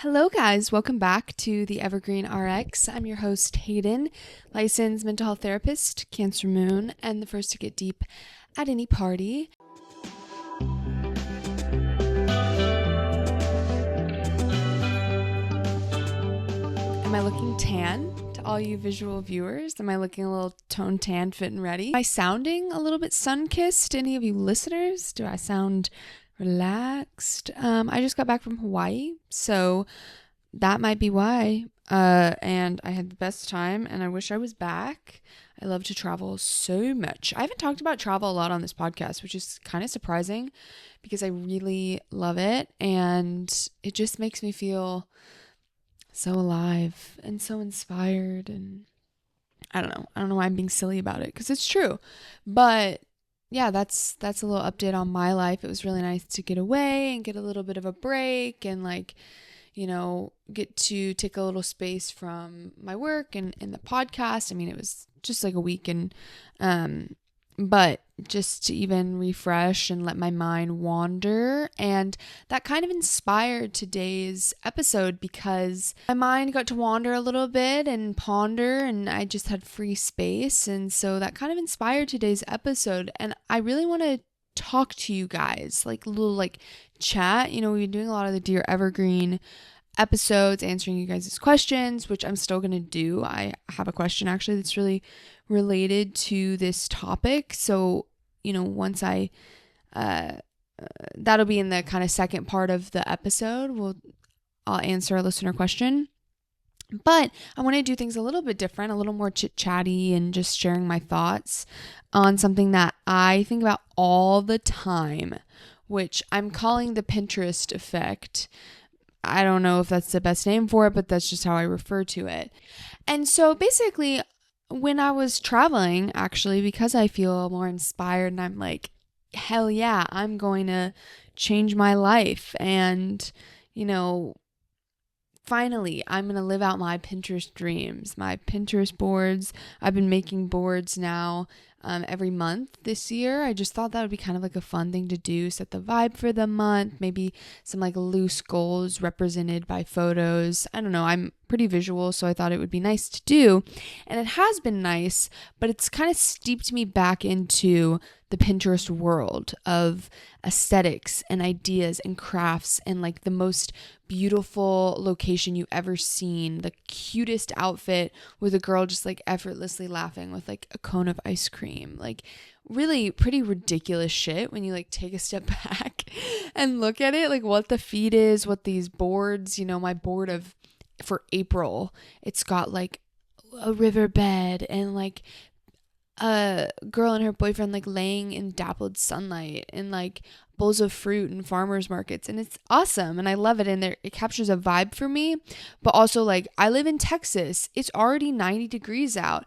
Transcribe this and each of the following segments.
Hello, guys. Welcome back to the Evergreen Rx. I'm your host, Hayden, licensed mental health therapist, Cancer Moon, and the first to get deep at any party. Am I looking tan to all you visual viewers? Am I looking a little tone tan, fit, and ready? Am I sounding a little bit sun-kissed to any of you listeners? Do I sound relaxed? I just got back from Hawaii, so that might be why. And I had the best time, and I wish I was back. I love to travel so much. I haven't talked about travel a lot on this podcast, which is kind of surprising because I really love it, and it just makes me feel so alive and so inspired. And I don't know why I'm being silly about it, because it's true. But yeah, that's a little update on my life. It was really nice to get away and get a little bit of a break and get to take a little space from my work and the podcast. I mean, it was just like a week, and but just to even refresh and let my mind wander. And that kind of inspired today's episode because my mind got to wander a little bit and ponder, and I just had free space. And so that kind of inspired today's episode. And I really want to talk to you guys, like a little chat. We've been doing a lot of the Dear Evergreen episodes, answering you guys' questions, which I'm still going to do. I have a question actually that's really related to this topic. So, once that'll be in the kind of second part of the episode. I'll answer a listener question. But I want to do things a little bit different, a little more chit-chatty, and just sharing my thoughts on something that I think about all the time, which I'm calling the Pinterest effect. I don't know if that's the best name for it, but that's just how I refer to it. And so basically, when I was traveling, actually, because I feel more inspired and I'm like, hell yeah, I'm going to change my life. And, finally, I'm going to live out my Pinterest dreams, my Pinterest boards. I've been making boards now every month this year. I just thought that would be kind of like a fun thing to do, set the vibe for the month, maybe some loose goals represented by photos. I don't know, I'm pretty visual, so I thought it would be nice to do. And it has been nice, but it's kind of steeped me back into the Pinterest world of aesthetics and ideas and crafts and the most beautiful location you ever seen, the cutest outfit with a girl just effortlessly laughing with a cone of ice cream, really pretty ridiculous shit when you take a step back and look at it, what the feed is, what these boards, my board for April, it's got a riverbed and a girl and her boyfriend laying in dappled sunlight and bowls of fruit and farmers markets, and it's awesome and I love it, and it captures a vibe for me. But also I live in Texas, it's already 90 degrees out,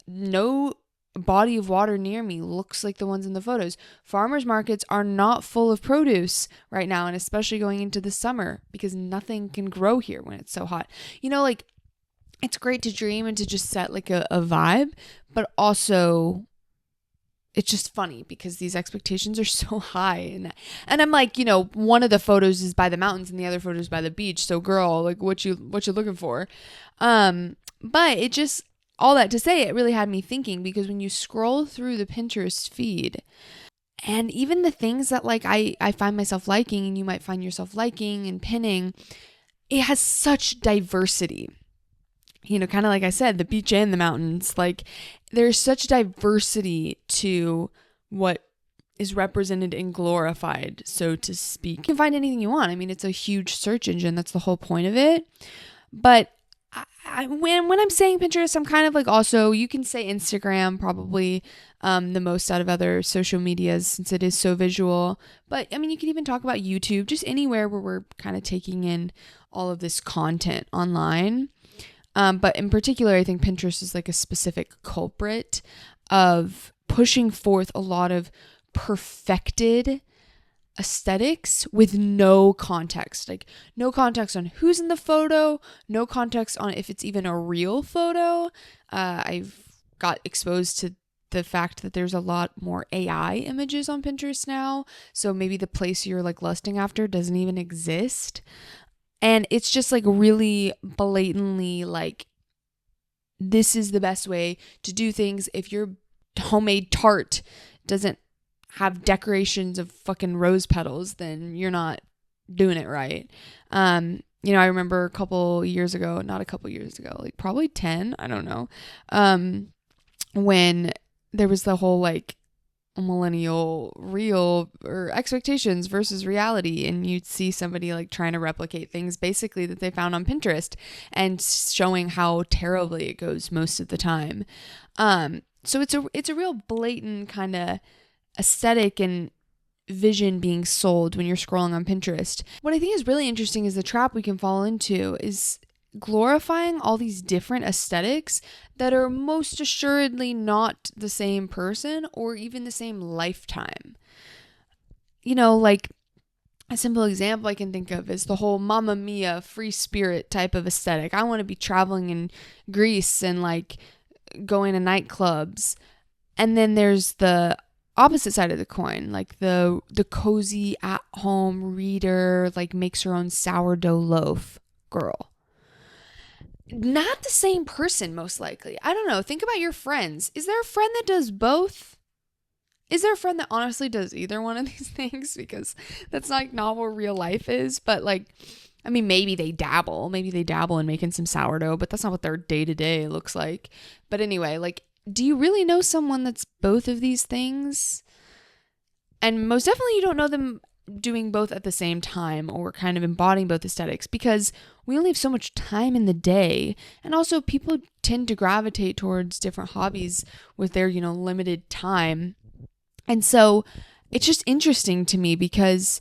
no body of water near me looks like the ones in the photos. Farmers markets are not full of produce right now, and especially going into the summer, because nothing can grow here when it's so hot. It's great to dream and to just set a vibe, but also it's just funny because these expectations are so high, and I'm one of the photos is by the mountains and the other photo is by the beach. So girl, what you looking for? But it just, all that to say, it really had me thinking, because when you scroll through the Pinterest feed, and even the things that I find myself liking and you might find yourself liking and pinning, it has such diversity. Kind of like I said, the beach and the mountains, there's such diversity to what is represented and glorified, so to speak. You can find anything you want. I mean, it's a huge search engine. That's the whole point of it. But when I'm saying Pinterest, I'm kind of also, you can say Instagram probably the most out of other social medias, since it is so visual. But I mean, you can even talk about YouTube, just anywhere where we're kind of taking in all of this content online. But in particular, I think Pinterest is a specific culprit of pushing forth a lot of perfected aesthetics with no context, no context on who's in the photo, no context on if it's even a real photo. I've got exposed to the fact that there's a lot more AI images on Pinterest now. So maybe the place you're lusting after doesn't even exist. And it's just like really blatantly like, this is the best way to do things. If your homemade tart doesn't have decorations of fucking rose petals, then you're not doing it right. I remember a couple years ago, not a couple years ago, like probably 10, I don't know, when there was the whole like millennial real or expectations versus reality, and you'd see somebody like trying to replicate things basically that they found on Pinterest and showing how terribly it goes most of the time. So it's a real blatant kind of aesthetic and vision being sold when you're scrolling on Pinterest. What I think is really interesting is the trap we can fall into is glorifying all these different aesthetics that are most assuredly not the same person or even the same lifetime. Like a simple example I can think of is the whole Mamma Mia free spirit type of aesthetic. I want to be traveling in Greece and like going to nightclubs. And then there's the opposite side of the coin, like the cozy at home reader, like makes her own sourdough loaf girl. Not the same person, most likely. I don't know. Think about your friends. Is there a friend that does both? Is there a friend that honestly does either one of these things? Because that's not what real life is. But like, I mean, maybe they dabble. Maybe they dabble in making some sourdough, but that's not what their day-to-day looks like. But anyway, like, do you really know someone that's both of these things? And most definitely you don't know them doing both at the same time or kind of embodying both aesthetics, because we only have so much time in the day. And also people tend to gravitate towards different hobbies with their, limited time. And so it's just interesting to me because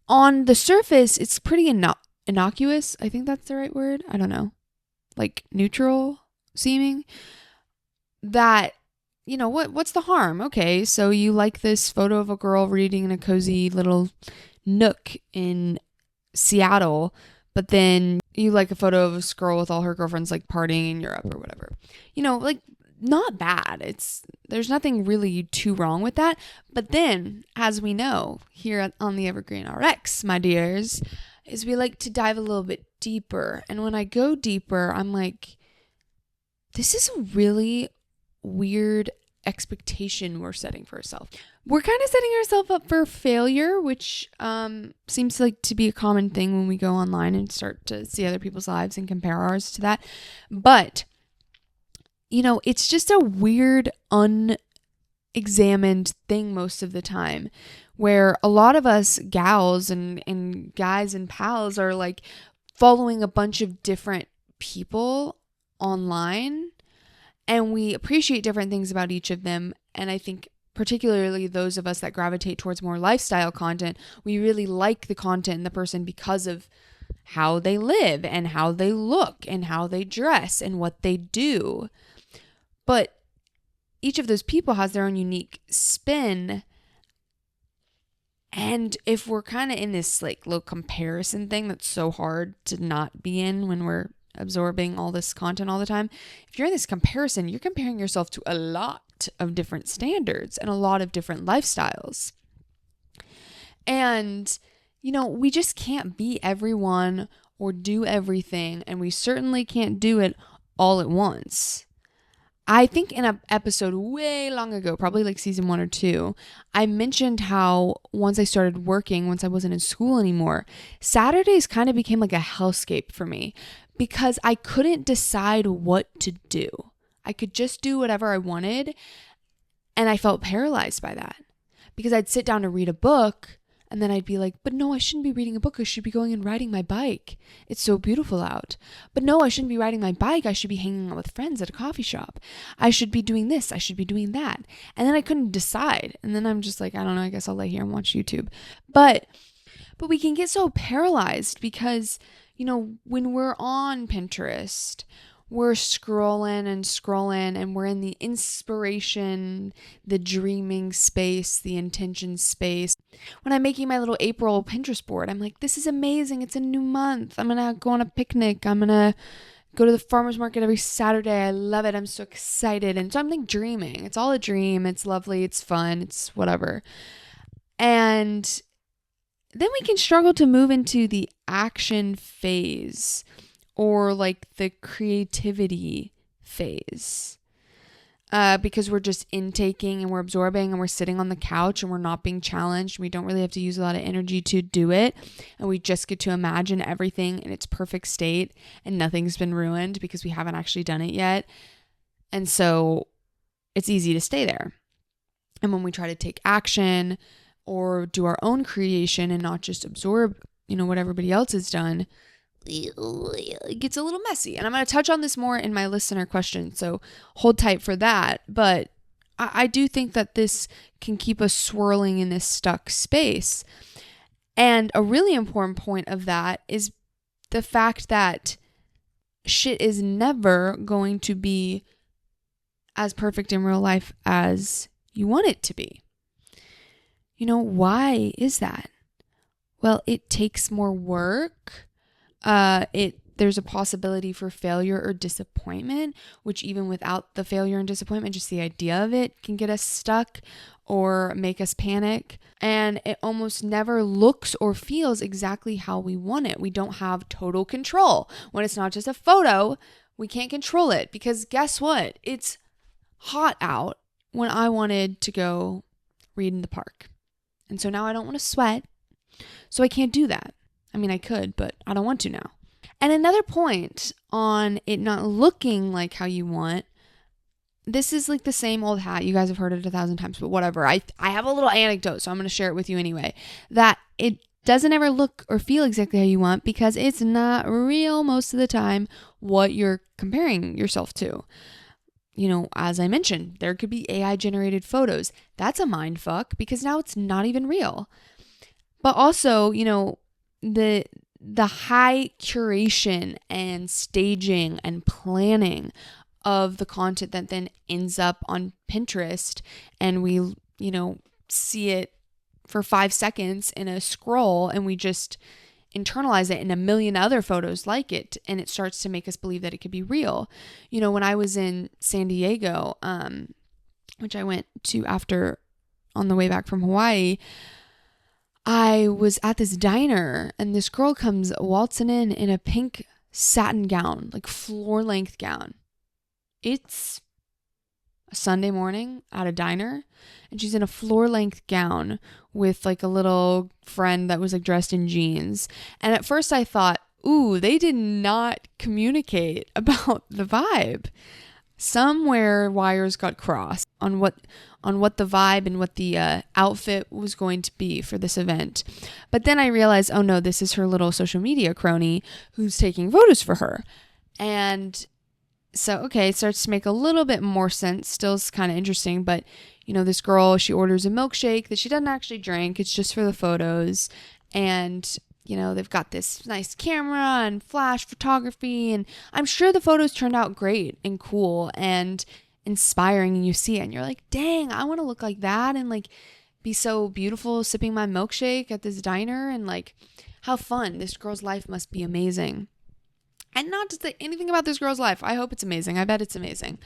on the surface, it's pretty innocuous. I think that's the right word. I don't know. Like neutral seeming. That, what's the harm? Okay, so you like this photo of a girl reading in a cozy little nook in Seattle, but then you like a photo of a girl with all her girlfriends like partying in Europe or whatever. Like, not bad. There's nothing really too wrong with that. But then, as we know here on the Evergreen Rx, my dears, is we like to dive a little bit deeper. And when I go deeper, I'm like, this is a really weird expectation we're setting for ourselves. We're kind of setting ourselves up for failure, which seems like to be a common thing when we go online and start to see other people's lives and compare ours to that. But, it's just a weird, unexamined thing most of the time, where a lot of us gals and guys and pals are like following a bunch of different people online, and we appreciate different things about each of them. And I think particularly those of us that gravitate towards more lifestyle content, we really like the content and the person because of how they live and how they look and how they dress and what they do. But each of those people has their own unique spin. And if we're kind of in this like little comparison thing that's so hard to not be in when we're absorbing all this content all the time, if you're in this comparison, you're comparing yourself to a lot of different standards and a lot of different lifestyles. And, we just can't be everyone or do everything. And we certainly can't do it all at once. I think in an episode way long ago, probably like season 1 or 2, I mentioned how once I started working, once I wasn't in school anymore, Saturdays kind of became like a hellscape for me because I couldn't decide what to do. I could just do whatever I wanted, and I felt paralyzed by that because I'd sit down to read a book, and then I'd be like, but no, I shouldn't be reading a book. I should be going and riding my bike. It's so beautiful out. But no, I shouldn't be riding my bike. I should be hanging out with friends at a coffee shop. I should be doing this. I should be doing that. And then I couldn't decide. And then I'm just like, I don't know, I guess I'll lay here and watch YouTube. But we can get so paralyzed because, when we're on Pinterest, we're scrolling and we're in the inspiration, the dreaming space, the intention space. When I'm making my little April Pinterest board, I'm like, this is amazing. It's a new month. I'm going to go on a picnic. I'm going to go to the farmer's market every Saturday. I love it. I'm so excited. And so I'm like dreaming. It's all a dream. It's lovely. It's fun. It's whatever. And then we can struggle to move into the action phase or like the creativity phase. Because we're just intaking and we're absorbing and we're sitting on the couch and we're not being challenged. We don't really have to use a lot of energy to do it. And we just get to imagine everything in its perfect state and nothing's been ruined because we haven't actually done it yet. And so it's easy to stay there. And when we try to take action or do our own creation and not just absorb, what everybody else has done, it gets a little messy. And I'm going to touch on this more in my listener question, so hold tight for that. But I do think that this can keep us swirling in this stuck space. And a really important point of that is the fact that shit is never going to be as perfect in real life as you want it to be. Why is that? Well, it takes more work. There's a possibility for failure or disappointment, which even without the failure and disappointment, just the idea of it can get us stuck or make us panic. And it almost never looks or feels exactly how we want it. We don't have total control. When it's not just a photo, we can't control it because guess what? It's hot out when I wanted to go read in the park. And so now I don't want to sweat. So I can't do that. I mean, I could, but I don't want to now. And another point on it not looking like how you want, this is like the same old hat. You guys have heard it 1,000 times, but whatever. I have a little anecdote, so I'm going to share it with you anyway. That it doesn't ever look or feel exactly how you want because it's not real most of the time what you're comparing yourself to. As I mentioned, there could be AI generated photos. That's a mind fuck because now it's not even real. But also, the high curation and staging and planning of the content that then ends up on Pinterest and we, see it for 5 seconds in a scroll and we just internalize it in a million other photos like it, and it starts to make us believe that it could be real. When I was in San Diego, which I went to after on the way back from Hawaii, I was at this diner and this girl comes waltzing in a pink satin gown, like floor length gown. It's a Sunday morning at a diner and she's in a floor length gown with like a little friend that was like dressed in jeans. And at first I thought, ooh, they did not communicate about the vibe. Somewhere wires got crossed on what the vibe and what the outfit was going to be for this event. But then I realized, oh no, this is her little social media crony who's taking photos for her. And so, okay, it starts to make a little bit more sense. Still is kind of interesting, but this girl, she orders a milkshake that she doesn't actually drink. It's just for the photos. And they've got this nice camera and flash photography, and I'm sure the photos turned out great and cool and inspiring, and you see it and you're like, dang, I want to look like that and like be so beautiful sipping my milkshake at this diner, and like how fun. This girl's life must be amazing. And not to say anything about this girl's life. I hope it's amazing. I bet it's amazing.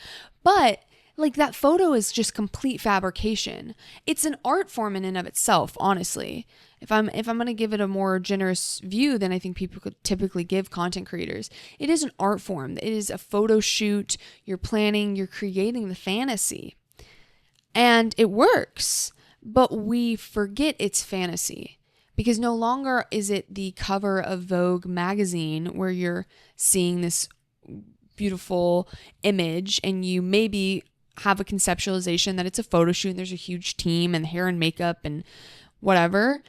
But like that photo is just complete fabrication. It's an art form in and of itself, honestly. If I'm going to give it a more generous view than I think people could typically give content creators, it is an art form. It is a photo shoot. You're planning, you're creating the fantasy. And it works, but we forget it's fantasy. Because no longer is it the cover of Vogue magazine where you're seeing this beautiful image and you maybe have a conceptualization that it's a photo shoot and there's a huge team and hair and makeup and whatever.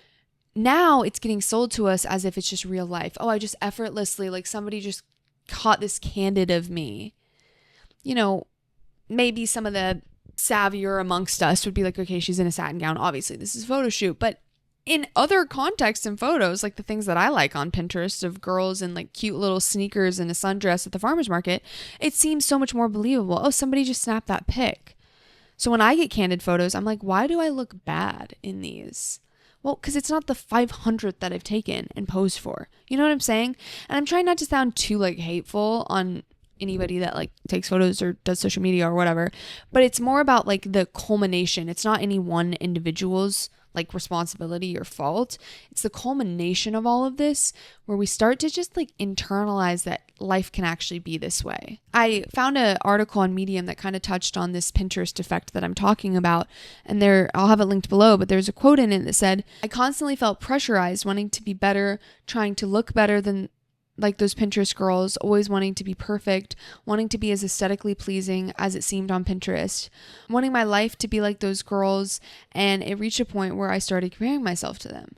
Now it's getting sold to us as if it's just real life. Oh, I just effortlessly, like somebody just caught this candid of me. Maybe some of the savvier amongst us would be like, okay, she's in a satin gown. Obviously, this is a photo shoot. But in other contexts and photos, like the things that I like on Pinterest of girls in like cute little sneakers and a sundress at the farmer's market, it seems so much more believable. Oh, somebody just snapped that pic. So when I get candid photos, I'm like, why do I look bad in these? Well, because it's not the 500th that I've taken and posed for. You know what I'm saying? And I'm trying not to sound too like hateful on anybody that like takes photos or does social media or whatever, but it's more about like the culmination. It's not any one individual's like responsibility or fault. It's the culmination of all of this where we start to just like internalize that life can actually be this way. I found an article on Medium that kind of touched on this Pinterest effect that I'm talking about. And I'll have it linked below, but there's a quote in it that said, "I constantly felt pressurized, wanting to be better, trying to look better than like those Pinterest girls, always wanting to be perfect, wanting to be as aesthetically pleasing as it seemed on Pinterest, wanting my life to be like those girls." And it reached a point where I started comparing myself to them.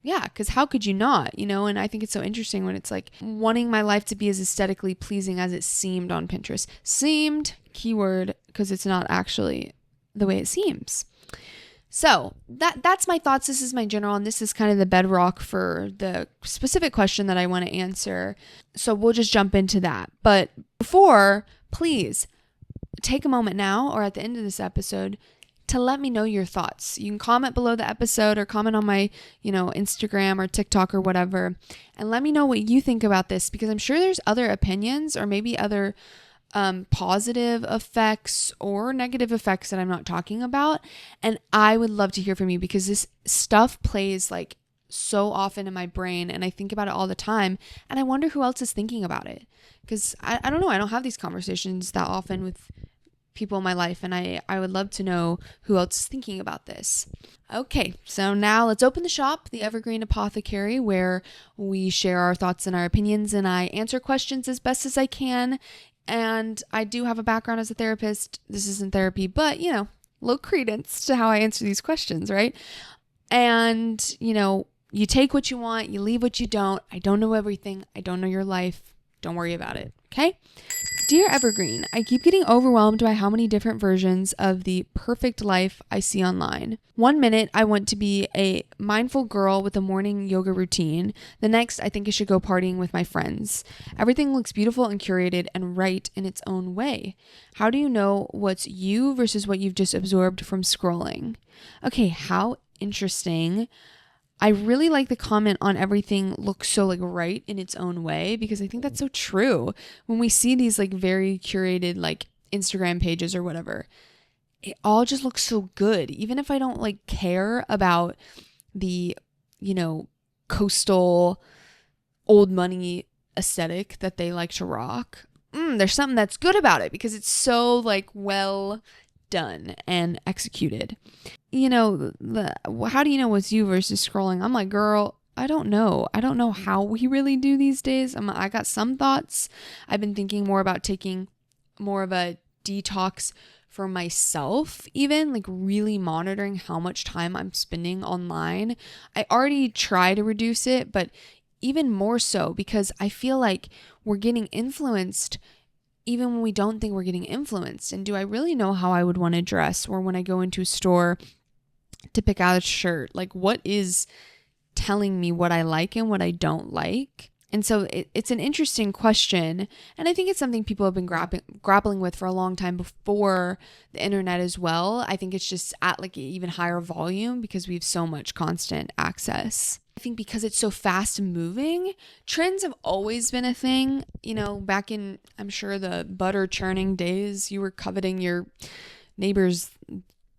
Yeah, because how could you not, And I think it's so interesting when it's like wanting my life to be as aesthetically pleasing as it seemed on Pinterest. Seemed, keyword, because it's not actually the way it seems. So that's my thoughts. This is my general, and this is kind of the bedrock for the specific question that I want to answer. So we'll just jump into that. But before, please take a moment now or at the end of this episode to let me know your thoughts. You can comment below the episode or comment on my, Instagram or TikTok or whatever, and let me know what you think about this, because I'm sure there's other opinions or maybe other positive effects or negative effects that I'm not talking about. And I would love to hear from you, because this stuff plays like so often in my brain and I think about it all the time. And I wonder who else is thinking about it, because I don't know. I don't have these conversations that often with people in my life, and I would love to know who else is thinking about this. Okay, so now let's open the shop, the Evergreen Apothecary, where we share our thoughts and our opinions, and I answer questions as best as I can. And I do have a background as a therapist. This isn't therapy, but, low credence to how I answer these questions, right? And, you take what you want, you leave what you don't. I don't know everything. I don't know your life. Don't worry about it, okay? Dear Evergreen, I keep getting overwhelmed by how many different versions of the perfect life I see online. One minute, I want to be a mindful girl with a morning yoga routine. The next, I think I should go partying with my friends. Everything looks beautiful and curated and right in its own way. How do you know what's you versus what you've just absorbed from scrolling? Okay, how interesting. I really like the comment on everything looks so like right in its own way, because I think that's so true. When we see these like very curated like Instagram pages or whatever, it all just looks so good. Even if I don't like care about the, coastal old money aesthetic that they like to rock, there's something that's good about it because it's so like well done and executed. How do you know what's you versus scrolling? I'm like, girl, I don't know. I don't know how we really do these days. I got some thoughts. I've been thinking more about taking more of a detox for myself, even like really monitoring how much time I'm spending online. I already try to reduce it, but even more so because I feel like we're getting influenced even when we don't think we're getting influenced. And do I really know how I would want to dress? Or when I go into a store to pick out a shirt, like what is telling me what I like and what I don't like? And so it's an interesting question. And I think it's something people have been grappling with for a long time before the internet as well. I think it's just at like an even higher volume because we have so much constant access. I think because it's so fast moving, trends have always been a thing. Back in, I'm sure, the butter churning days, you were coveting your neighbor's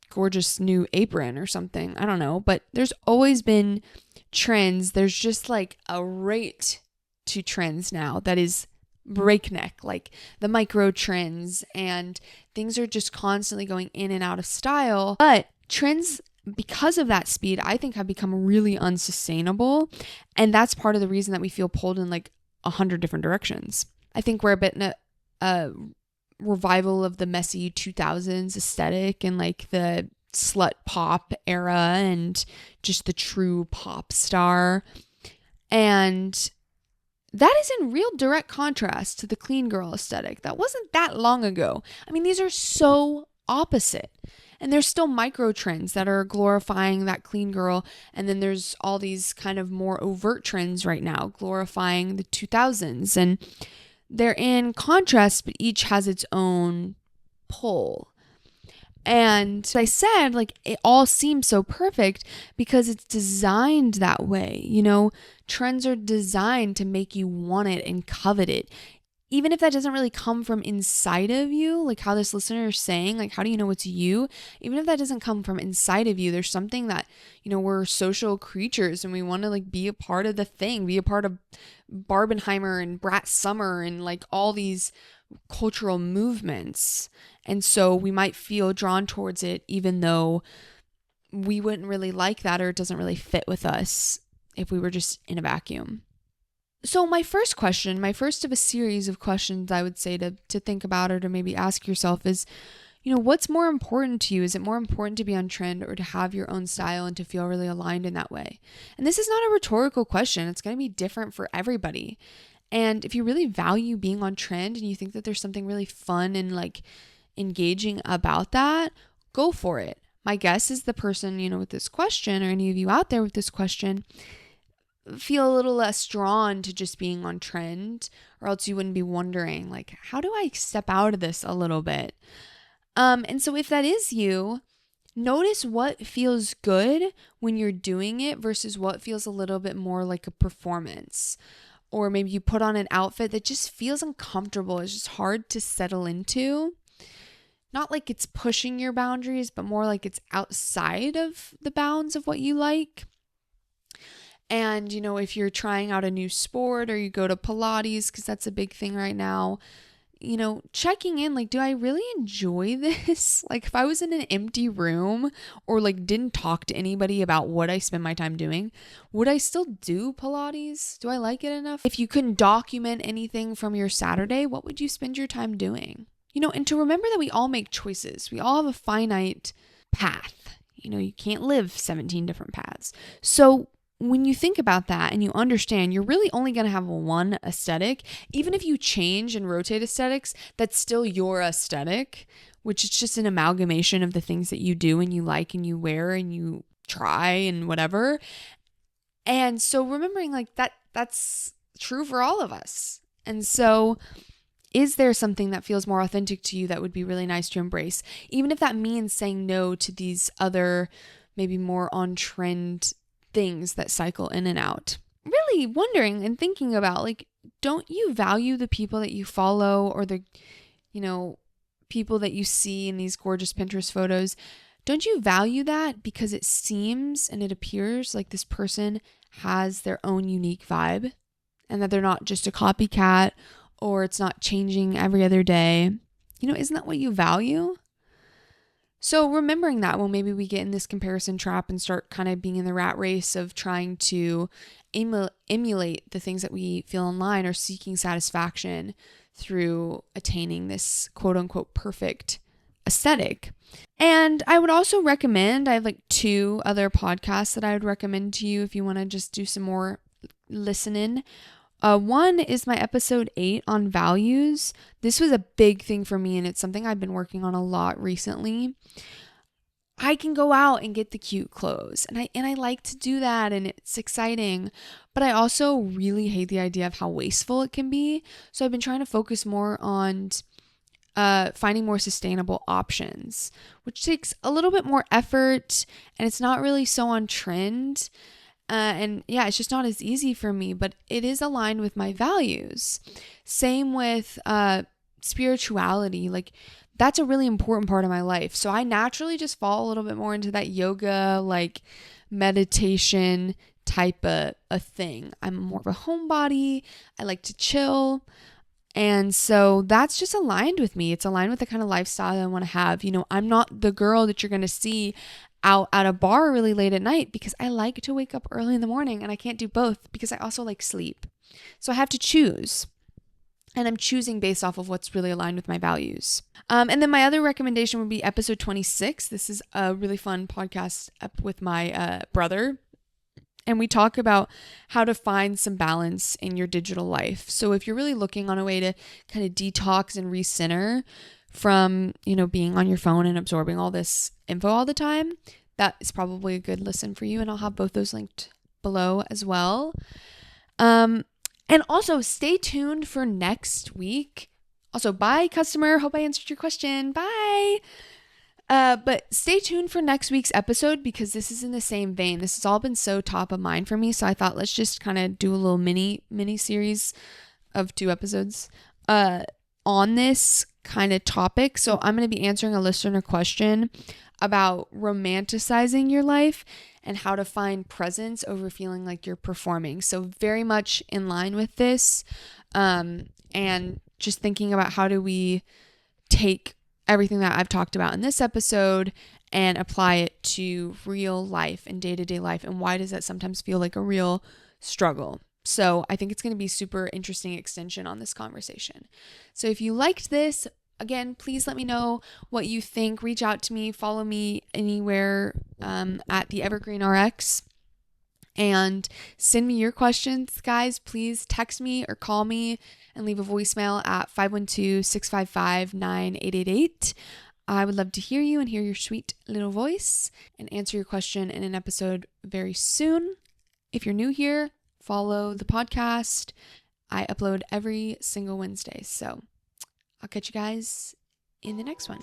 gorgeous new apron or something. I don't know, but there's always been trends. There's just like a rate to trends now that is breakneck, like the micro trends, and things are just constantly going in and out of style. But trends, because of that speed, I think have become really unsustainable. And that's part of the reason that we feel pulled in like 100 different directions. I think we're a bit in a revival of the messy 2000s aesthetic and like the slut pop era and just the true pop star. And that is in real direct contrast to the clean girl aesthetic. That wasn't that long ago. I mean, these are so opposite. And there's still micro trends that are glorifying that clean girl. And then there's all these kind of more overt trends right now glorifying the 2000s. And they're in contrast, but each has its own pull. And as I said, like it all seems so perfect because it's designed that way. Trends are designed to make you want it and covet it. even if that doesn't really come from inside of you, like how this listener is saying, like, how do you know it's you? Even if that doesn't come from inside of you, there's something that, we're social creatures and we want to like be a part of the thing, be a part of Barbenheimer and Brat Summer and like all these cultural movements. And so we might feel drawn towards it, even though we wouldn't really like that, or it doesn't really fit with us if we were just in a vacuum. So my first question, my first of a series of questions I would say to think about or to maybe ask yourself is, what's more important to you? Is it more important to be on trend or to have your own style and to feel really aligned in that way? And this is not a rhetorical question. It's going to be different for everybody. And if you really value being on trend and you think that there's something really fun and like engaging about that, go for it. My guess is the person, with this question, or any of you out there with this question, feel a little less drawn to just being on trend, or else you wouldn't be wondering, like, how do I step out of this a little bit? And so if that is you, notice what feels good when you're doing it versus what feels a little bit more like a performance. Or maybe you put on an outfit that just feels uncomfortable. It's just hard to settle into. Not like it's pushing your boundaries, but more like it's outside of the bounds of what you like. And, if you're trying out a new sport or you go to Pilates, because that's a big thing right now, checking in, like, do I really enjoy this? Like, if I was in an empty room or like didn't talk to anybody about what I spend my time doing, would I still do Pilates? Do I like it enough? If you couldn't document anything from your Saturday, what would you spend your time doing? And to remember that we all make choices. We all have a finite path. You can't live 17 different paths. So when you think about that and you understand you're really only going to have one aesthetic, even if you change and rotate aesthetics, that's still your aesthetic, which is just an amalgamation of the things that you do and you like and you wear and you try and whatever. And so remembering like that's true for all of us. And so is there something that feels more authentic to you that would be really nice to embrace? Even if that means saying no to these other, maybe more on trend things that cycle in and out. Really wondering and thinking about, like, don't you value the people that you follow or the, people that you see in these gorgeous Pinterest photos? Don't you value that because it seems and it appears like this person has their own unique vibe and that they're not just a copycat or it's not changing every other day? Isn't that what you value? So remembering that, well, maybe we get in this comparison trap and start kind of being in the rat race of trying to emulate the things that we feel online or seeking satisfaction through attaining this quote unquote perfect aesthetic. And I would also recommend, I have like 2 other podcasts that I would recommend to you if you want to just do some more listening. One is my episode 8 on values. This was a big thing for me and it's something I've been working on a lot recently. I can go out and get the cute clothes and I like to do that and it's exciting, but I also really hate the idea of how wasteful it can be. So I've been trying to focus more on finding more sustainable options, which takes a little bit more effort and it's not really so on trend. And yeah, it's just not as easy for me, but it is aligned with my values. Same with spirituality. Like that's a really important part of my life. So I naturally just fall a little bit more into that yoga, like meditation type of a thing. I'm more of a homebody. I like to chill. And so that's just aligned with me. It's aligned with the kind of lifestyle I want to have. I'm not the girl that you're going to see out at a bar really late at night because I like to wake up early in the morning and I can't do both because I also like sleep. So I have to choose. And I'm choosing based off of what's really aligned with my values. And then my other recommendation would be episode 26. This is a really fun podcast up with my brother. And we talk about how to find some balance in your digital life. So if you're really looking on a way to kind of detox and recenter from, being on your phone and absorbing all this info all the time, that is probably a good listen for you. And I'll have both those linked below as well. And also stay tuned for next week. Also, bye customer. Hope I answered your question. Bye. But stay tuned for next week's episode because this is in the same vein. This has all been so top of mind for me. So I thought let's just kind of do a little mini series of 2 episodes on this kind of topic. So I'm going to be answering a listener question about romanticizing your life and how to find presence over feeling like you're performing. So very much in line with this, and just thinking about how do we take everything that I've talked about in this episode and apply it to real life and day-to-day life, and why does that sometimes feel like a real struggle. So I think it's going to be super interesting extension on this conversation. So if you liked this, again, please let me know what you think. Reach out to me, follow me anywhere at the Evergreen Rx, and send me your questions, guys. Please text me or call me and leave a voicemail at 512-655-9888. I would love to hear you and hear your sweet little voice and answer your question in an episode very soon. If you're new here, follow the podcast. I upload every single Wednesday. So I'll catch you guys in the next one.